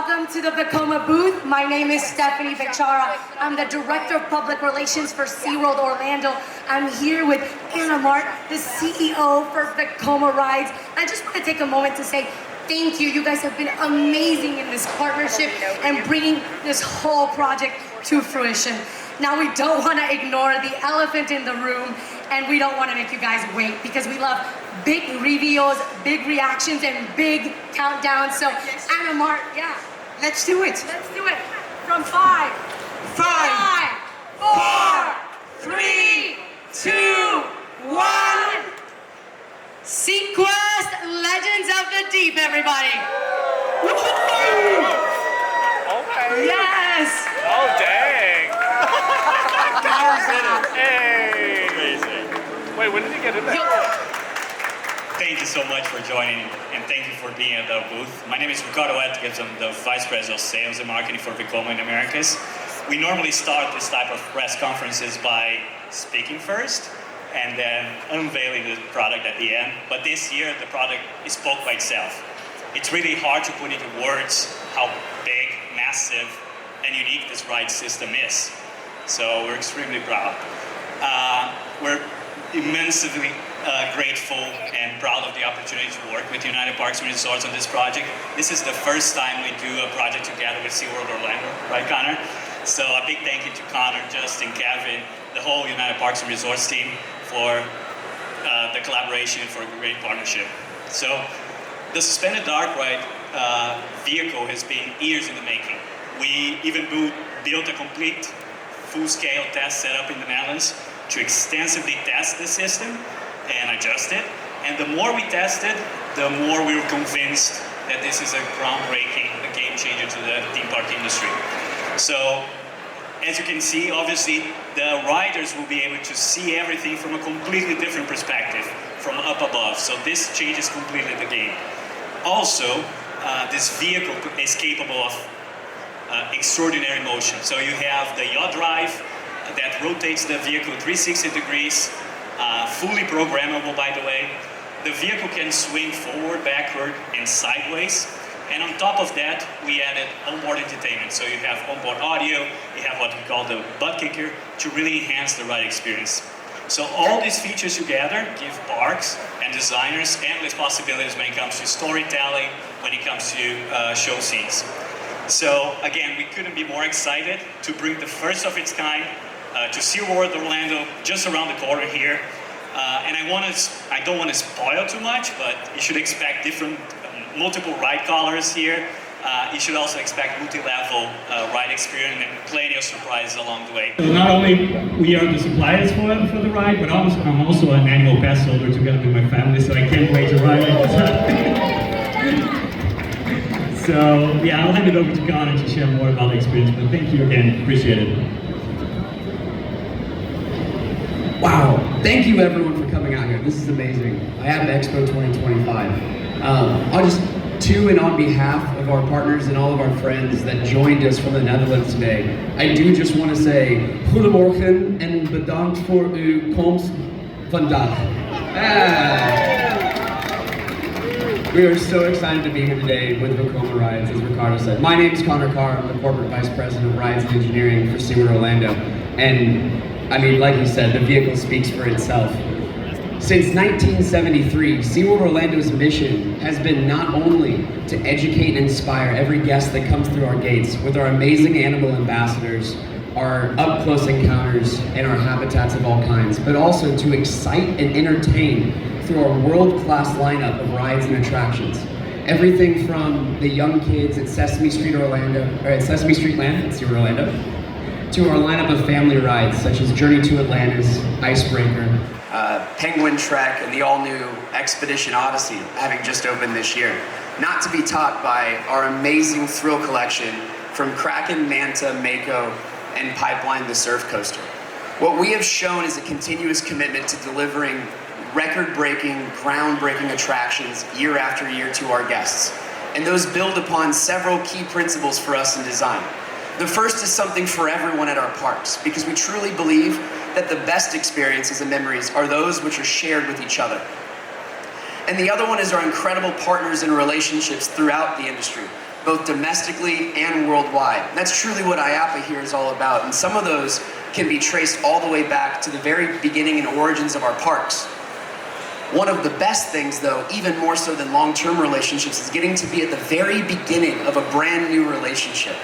Welcome to the Vekoma booth. My name is Stephanie Bechara. I'm the Director of Public Relations for SeaWorld Orlando. I'm here with Anna Mart, the CEO for Vekoma Rides. I just want to take a moment to say thank you. You guys have been amazing in this partnership and bringing this whole project to fruition. Now we don't want to ignore the elephant in the room, and we don't want to make you guys wait because we love big reveals, big reactions, and big countdowns. So Anna Mart, yeah. Let's do it. Let's do it. From five, 4, 3, 2, 1. SeaQuest, Legends of the Deep, everybody. Okay. Yes. Oh, dang. Hey. Amazing. Wait, when did you get in there? Thank you so much for joining, and thank you for being at the booth. My name is Ricardo Ettigens. I'm the Vice President of Sales and Marketing for Vekoma in Americas. We normally start this type of press conferences by speaking first and then unveiling the product at the end. But this year, the product spoke by itself. It's really hard to put into words how big, massive, and unique this ride system is. So we're extremely proud. We're immensely grateful and proud of the opportunity to work with United Parks and Resorts on this project. This is the first time we do a project together with SeaWorld Orlando, right, Connor? So a big thank you to Connor, Justin, Kevin, the whole United Parks and Resorts team for the collaboration and for a great partnership. So the Suspended Dark Ride vehicle has been years in the making. We even built a complete full-scale test setup in the Netherlands to extensively test the system and adjust it. And the more we tested, the more we were convinced that this is a groundbreaking, a game changer to the theme park industry. So, as you can see, obviously, the riders will be able to see everything from a completely different perspective, from up above. So this changes completely the game. Also, this vehicle is capable of extraordinary motion. So you have the yaw drive that rotates the vehicle 360 degrees, fully programmable, by the way. The vehicle can swing forward, backward, and sideways. And on top of that, we added onboard entertainment. So you have onboard audio, you have what we call the butt kicker to really enhance the ride experience. So all these features together give parks and designers endless possibilities when it comes to storytelling, when it comes to show scenes. So again, we couldn't be more excited to bring the first of its kind to SeaWorld Orlando, just around the corner here. And I don't want to spoil too much, but you should expect multiple ride colors here. You should also expect multi-level ride experience and plenty of surprises along the way. So not only we are the suppliers for the ride, but I'm also an annual pass holder together with my family, so I can't wait to ride it. So yeah, I'll hand it over to Connor to share more about the experience, but thank you again, appreciate it. Wow, thank you everyone for coming out here. This is amazing. IAAPA Expo 2025. I'll just and on behalf of our partners and all of our friends that joined us from the Netherlands today, I do just want to say, goedemorgen en bedankt voor uw komst vandaag. We are so excited to be here today with Vekoma Rides, as Ricardo said. My name is Connor Carr. I'm the Corporate Vice President of Rides and Engineering for SeaWorld Orlando. And I mean, like you said, the vehicle speaks for itself. Since 1973, SeaWorld Orlando's mission has been not only to educate and inspire every guest that comes through our gates with our amazing animal ambassadors, our up-close encounters, and our habitats of all kinds, but also to excite and entertain through our world-class lineup of rides and attractions. Everything from the young kids at Sesame Street Orlando, or at Sesame Street Land at SeaWorld Orlando, to our lineup of family rides such as Journey to Atlantis, Icebreaker, Penguin Trek, and the all-new Expedition Odyssey, having just opened this year. Not to be topped by our amazing thrill collection from Kraken, Manta, Mako, and Pipeline the Surf Coaster. What we have shown is a continuous commitment to delivering record-breaking, groundbreaking attractions year after year to our guests. And those build upon several key principles for us in design. The first is something for everyone at our parks, because we truly believe that the best experiences and memories are those which are shared with each other. And the other one is our incredible partners and relationships throughout the industry, both domestically and worldwide. That's truly what IAAPA here is all about, and some of those can be traced all the way back to the very beginning and origins of our parks. One of the best things, though, even more so than long-term relationships, is getting to be at the very beginning of a brand new relationship.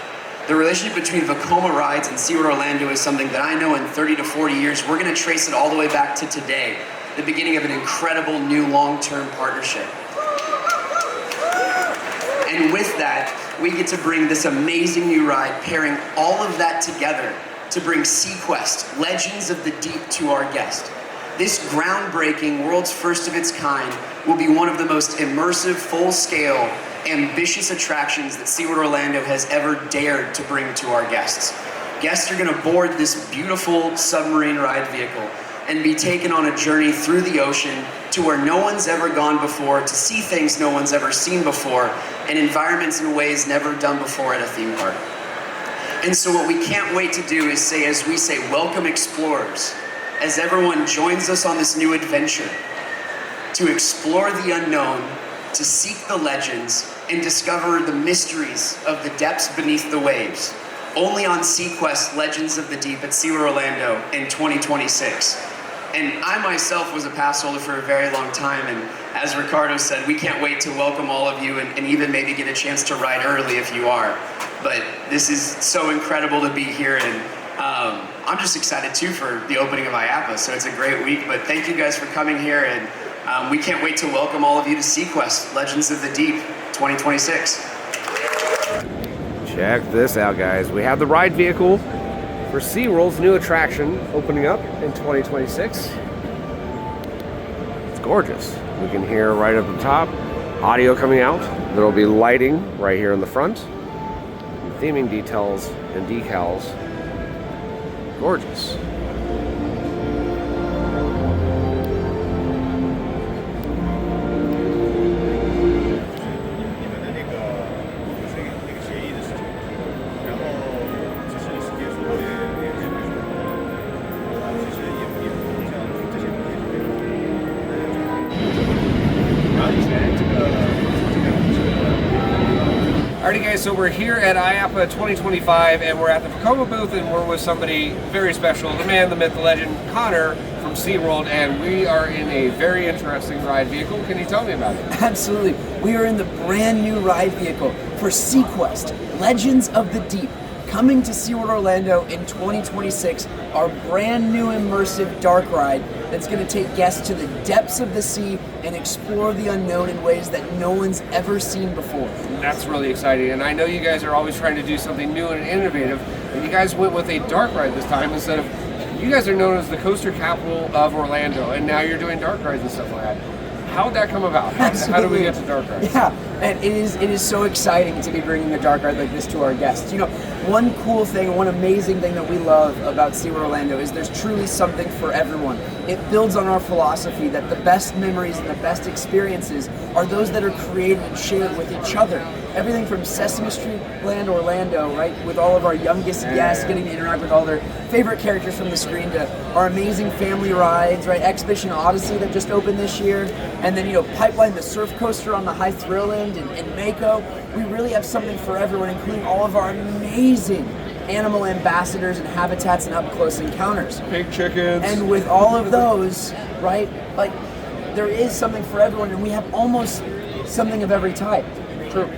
The relationship between Vekoma Rides and SeaWorld Orlando is something that I know in 30 to 40 years, we're going to trace it all the way back to today, the beginning of an incredible new long-term partnership. And with that, we get to bring this amazing new ride, pairing all of that together to bring SeaQuest, Legends of the Deep, to our guest. This groundbreaking, world's first of its kind, will be one of the most immersive, full-scale, ambitious attractions that SeaWorld Orlando has ever dared to bring to our guests. Guests are going to board this beautiful submarine ride vehicle and be taken on a journey through the ocean to where no one's ever gone before, to see things no one's ever seen before, and environments in ways never done before at a theme park. And so what we can't wait to do is say, as we say, welcome explorers, as everyone joins us on this new adventure, to explore the unknown, to seek the legends, and discover the mysteries of the depths beneath the waves. Only on SeaQuest Legends of the Deep at SeaWorld Orlando in 2026. And I myself was a pass holder for a very long time, and as Ricardo said, we can't wait to welcome all of you and even maybe get a chance to ride early if you are. But this is so incredible to be here, and I'm just excited too for the opening of IAAPA, so it's a great week. But thank you guys for coming here, and we can't wait to welcome all of you to SeaQuest Legends of the Deep 2026. Check this out, guys. We have the ride vehicle for SeaWorld's new attraction opening up in 2026. It's gorgeous. We can hear right up the top, audio coming out. There'll be lighting right here in the front, theming details and decals. Gorgeous. Alrighty guys, so we're here at IAAPA 2025 and we're at the Vekoma booth and we're with somebody very special, the man, the myth, the legend, Connor from SeaWorld, and we are in a very interesting ride vehicle. Can you tell me about it? Absolutely. We are in the brand new ride vehicle for SeaQuest, Legends of the Deep, coming to SeaWorld Orlando in 2026, our brand new immersive dark ride that's going to take guests to the depths of the sea and explore the unknown in ways that no one's ever seen before. That's really exciting, and I know you guys are always trying to do something new and innovative, and you guys went with a dark ride this time instead of, you guys are known as the coaster capital of Orlando, and now you're doing dark rides and stuff like that. How would that come about? How do we get to dark rides? Yeah, and it is so exciting to be bringing a dark ride like this to our guests. You know, one cool thing, one amazing thing that we love about SeaWorld Orlando is there's truly something for everyone. It builds on our philosophy that the best memories and the best experiences are those that are created and shared with each other. Everything from Sesame Street Land Orlando, right, with all of our youngest guests getting to interact with all their favorite characters from the screen, to our amazing family rides, right, Expedition Odyssey that just opened this year, and then, you know, Pipeline, the surf coaster on the High Thrill End in Mako. We really have something for everyone, including all of our amazing animal ambassadors and habitats and up-close encounters. Big chickens. And with all of those, right, like, there is something for everyone, and we have almost something of every type. True.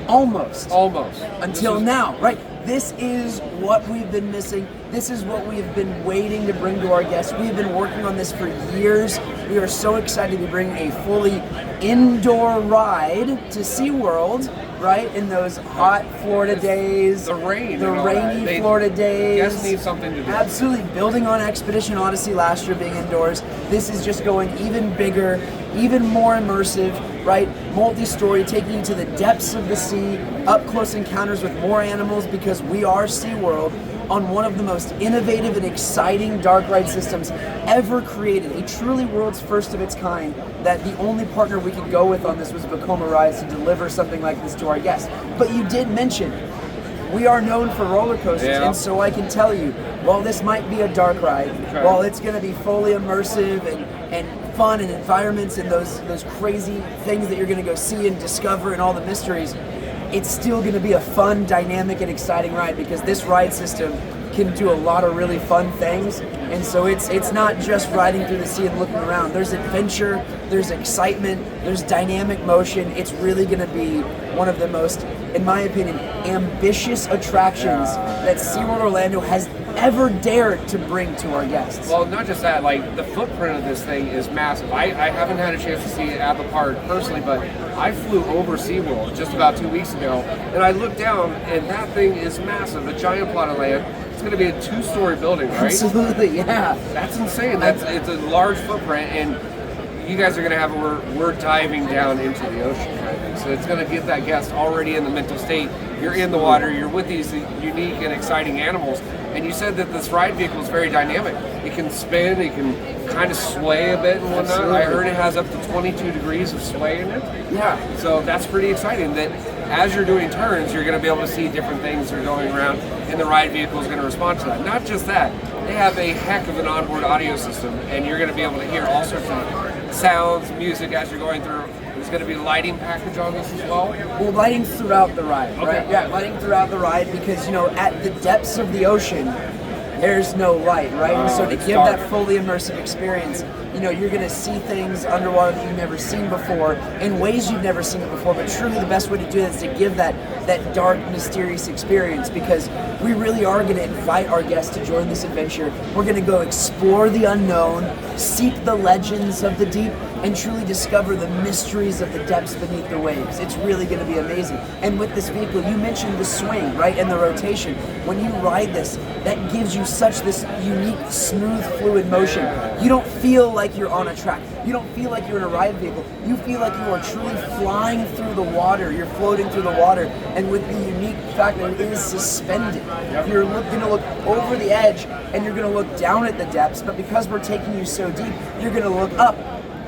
Almost. Almost. Until now, right? This is what we've been missing. This is what we have been waiting to bring to our guests. We have been working on this for years. We are so excited to bring a fully indoor ride to SeaWorld, right? In those hot Florida days. The rain. The rainy Florida days. Guests need something to do. Absolutely. Building on Expedition Odyssey last year being indoors, this is just going even bigger, even more immersive, right? Multi-story, taking you to the depths of the sea, up-close encounters with more animals, because we are SeaWorld, on one of the most innovative and exciting dark ride systems ever created. A truly world's first of its kind, that the only partner we could go with on this was Vekoma Rides to deliver something like this to our guests. But you did mention, we are known for roller coasters, and so I can tell you, while this might be a dark ride, while it's going to be fully immersive and fun and environments and those crazy things that you're going to go see and discover and all the mysteries, it's still going to be a fun, dynamic, and exciting ride because this ride system can do a lot of really fun things. And so it's not just riding through the sea and looking around. There's adventure, there's excitement, there's dynamic motion. It's really going to be one of the most, in my opinion, ambitious attractions that SeaWorld Orlando has ever dared to bring to our guests. Well, not just that, like the footprint of this thing is massive. I haven't had a chance to see it at the park personally, but I flew over SeaWorld just about 2 weeks ago, and I looked down, and that thing is massive, a giant plot of land. It's going to be a 2-story building, right? Absolutely, yeah. That's insane. It's a large footprint, and you guys are going to have we're diving down into the ocean kind of thing. So it's going to get that guest already in the mental state. You're in the water. You're with these unique and exciting animals. And you said that this ride vehicle is very dynamic. It can spin. It can kind of sway a bit and whatnot. Absolutely. I heard it has up to 22 degrees of sway in it. Yeah. So that's pretty exciting. That as you're doing turns, you're going to be able to see different things that are going around, and the ride vehicle is going to respond to that. Not just that, they have a heck of an onboard audio system, and you're going to be able to hear all sorts of sounds, music as you're going through. There's going to be a lighting package on this as well. Well, lighting throughout the ride, right? Okay. Yeah, lighting throughout the ride because, you know, at the depths of the ocean, there's no light, right? And so to it's give dark. that fully immersive experience, you know, you're going to see things underwater that you've never seen before in ways you've never seen it before. But truly the best way to do that is to give that dark, mysterious experience because we really are going to invite our guests to join this adventure. We're going to go explore the unknown, seek the legends of the deep, and truly discover the mysteries of the depths beneath the waves. It's really going to be amazing. And with this vehicle, you mentioned the swing, right, and the rotation. When you ride this, that gives you such this unique, smooth, fluid motion. You don't feel like you're on a track. You don't feel like you're in a ride vehicle. You feel like you are truly flying through the water. You're floating through the water. And with the unique fact that it is suspended, you're going to look over the edge and you're going to look down at the depths. But because we're taking you so deep, you're going to look up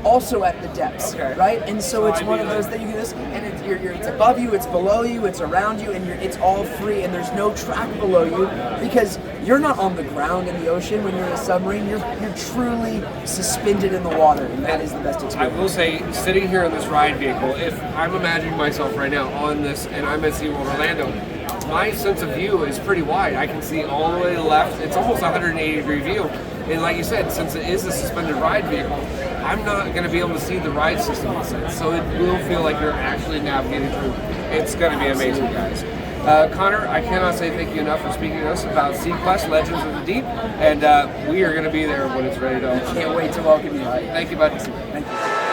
also at the depths, right? And so it's one of those that you do this, and it's above you, it's below you, it's around you, and it's all free, and there's no track below you because you're not on the ground in the ocean when you're in a submarine. You're truly suspended in the water, and that is the best I experience. will say, sitting here in this ride vehicle, if I'm imagining myself right now on this and I'm at SeaWorld Orlando, my sense of view is pretty wide. I can see all the way to the left. It's almost a 180-degree view. And like you said, since it is a suspended ride vehicle, I'm not going to be able to see the ride system inside. So it will feel like you're actually navigating through. It's going to be amazing, guys. Connor, I cannot say thank you enough for speaking to us about SeaQuest, Legends of the Deep. And we are going to be there when it's ready to open. Can't wait to welcome you. Thank you, bud. Thank you.